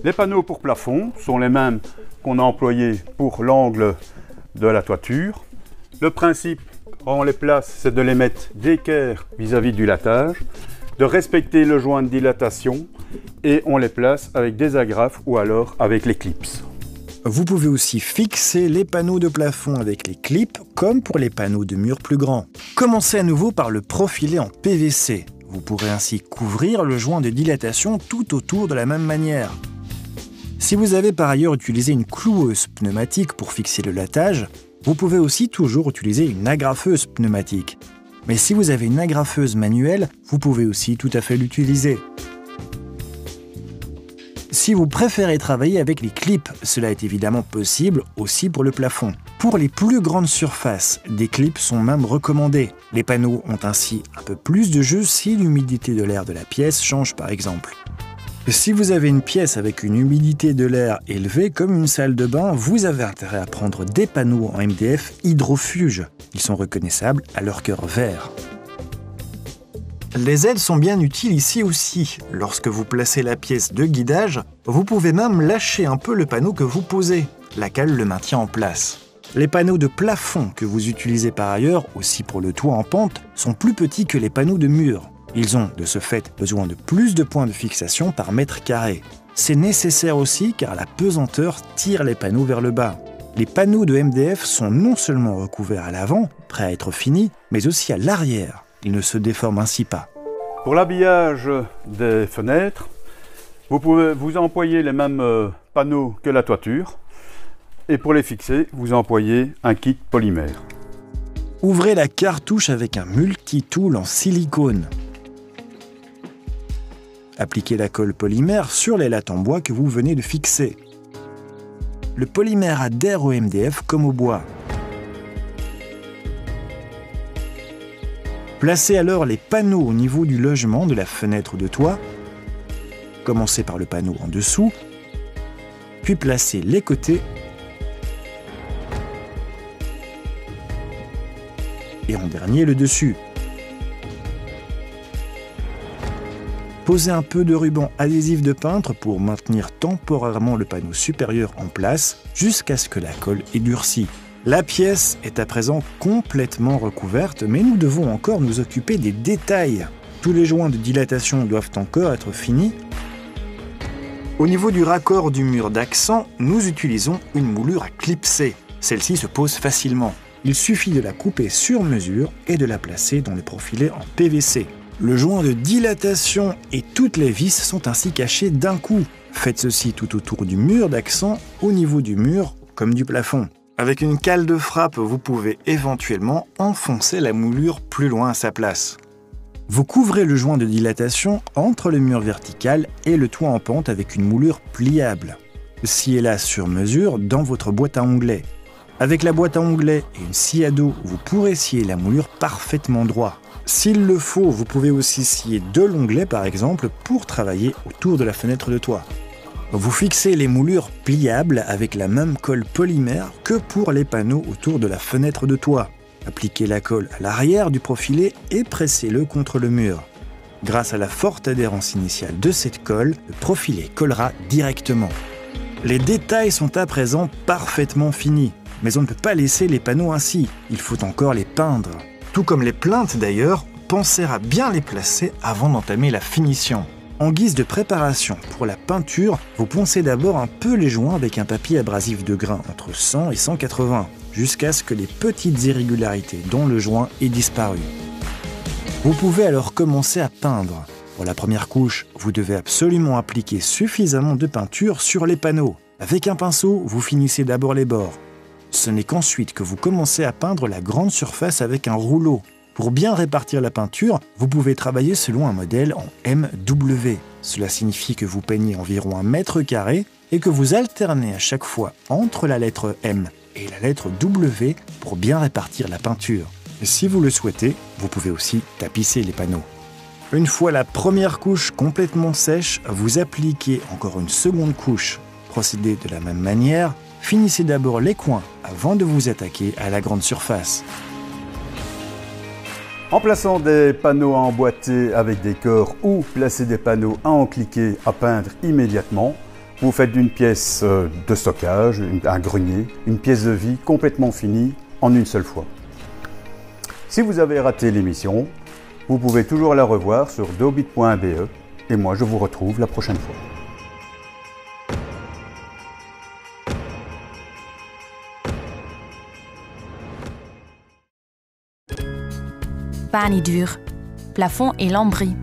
Les panneaux pour plafond sont les mêmes qu'on a employés pour l'angle de la toiture. Le principe, quand on les place, c'est de les mettre d'équerre vis-à-vis du latage, de respecter le joint de dilatation et on les place avec des agrafes ou alors avec les clips. Vous pouvez aussi fixer les panneaux de plafond avec les clips, comme pour les panneaux de mur plus grands. Commencez à nouveau par le profiler en PVC. Vous pourrez ainsi couvrir le joint de dilatation tout autour de la même manière. Si vous avez par ailleurs utilisé une cloueuse pneumatique pour fixer le latage, vous pouvez aussi toujours utiliser une agrafeuse pneumatique. Mais si vous avez une agrafeuse manuelle, vous pouvez aussi tout à fait l'utiliser. Si vous préférez travailler avec les clips, cela est évidemment possible aussi pour le plafond. Pour les plus grandes surfaces, des clips sont même recommandés. Les panneaux ont ainsi un peu plus de jeu si l'humidité de l'air de la pièce change par exemple. Si vous avez une pièce avec une humidité de l'air élevée comme une salle de bain, vous avez intérêt à prendre des panneaux en MDF hydrofuge. Ils sont reconnaissables à leur cœur vert. Les aides sont bien utiles ici aussi. Lorsque vous placez la pièce de guidage, vous pouvez même lâcher un peu le panneau que vous posez. La cale le maintient en place. Les panneaux de plafond que vous utilisez par ailleurs, aussi pour le toit en pente, sont plus petits que les panneaux de mur. Ils ont, de ce fait, besoin de plus de points de fixation par mètre carré. C'est nécessaire aussi car la pesanteur tire les panneaux vers le bas. Les panneaux de MDF sont non seulement recouverts à l'avant, prêts à être finis, mais aussi à l'arrière. Ils ne se déforment ainsi pas. Pour l'habillage des fenêtres, vous pouvez vous employer les mêmes panneaux que la toiture. Et pour les fixer, vous employez un kit polymère. Ouvrez la cartouche avec un multitool en silicone. Appliquez la colle polymère sur les lattes en bois que vous venez de fixer. Le polymère adhère au MDF comme au bois. Placez alors les panneaux au niveau du logement de la fenêtre de toit. Commencez par le panneau en dessous, puis placez les côtés et en dernier le dessus. Posez un peu de ruban adhésif de peintre pour maintenir temporairement le panneau supérieur en place jusqu'à ce que la colle ait durci. La pièce est à présent complètement recouverte, mais nous devons encore nous occuper des détails. Tous les joints de dilatation doivent encore être finis. Au niveau du raccord du mur d'accent, nous utilisons une moulure à clipser. Celle-ci se pose facilement. Il suffit de la couper sur mesure et de la placer dans le profilé en PVC. Le joint de dilatation et toutes les vis sont ainsi cachés d'un coup. Faites ceci tout autour du mur d'accent, au niveau du mur comme du plafond. Avec une cale de frappe, vous pouvez éventuellement enfoncer la moulure plus loin à sa place. Vous couvrez le joint de dilatation entre le mur vertical et le toit en pente avec une moulure pliable. Sciez-la sur mesure dans votre boîte à onglets. Avec la boîte à onglets et une scie à dos, vous pourrez scier la moulure parfaitement droit. S'il le faut, vous pouvez aussi scier de l'onglet par exemple pour travailler autour de la fenêtre de toit. Vous fixez les moulures pliables avec la même colle polymère que pour les panneaux autour de la fenêtre de toit. Appliquez la colle à l'arrière du profilé et pressez-le contre le mur. Grâce à la forte adhérence initiale de cette colle, le profilé collera directement. Les détails sont à présent parfaitement finis, mais on ne peut pas laisser les panneaux ainsi, il faut encore les peindre. Tout comme les plinthes d'ailleurs, pensez à bien les placer avant d'entamer la finition. En guise de préparation pour la peinture, vous poncez d'abord un peu les joints avec un papier abrasif de grain entre 100 et 180, jusqu'à ce que les petites irrégularités dans le joint aient disparu. Vous pouvez alors commencer à peindre. Pour la première couche, vous devez absolument appliquer suffisamment de peinture sur les panneaux. Avec un pinceau, vous finissez d'abord les bords. Ce n'est qu'ensuite que vous commencez à peindre la grande surface avec un rouleau. Pour bien répartir la peinture, vous pouvez travailler selon un modèle en MW. Cela signifie que vous peignez environ 1 mètre carré et que vous alternez à chaque fois entre la lettre M et la lettre W pour bien répartir la peinture. Et si vous le souhaitez, vous pouvez aussi tapisser les panneaux. Une fois la première couche complètement sèche, vous appliquez encore une seconde couche. Procédez de la même manière, finissez d'abord les coins avant de vous attaquer à la grande surface. En plaçant des panneaux à emboîter avec des corps ou placer des panneaux à encliquer à peindre immédiatement, vous faites d'une pièce de stockage, un grenier, une pièce de vie complètement finie en une seule fois. Si vous avez raté l'émission, vous pouvez toujours la revoir sur doobit.be et moi je vous retrouve la prochaine fois. Banidur, plafond et lambris.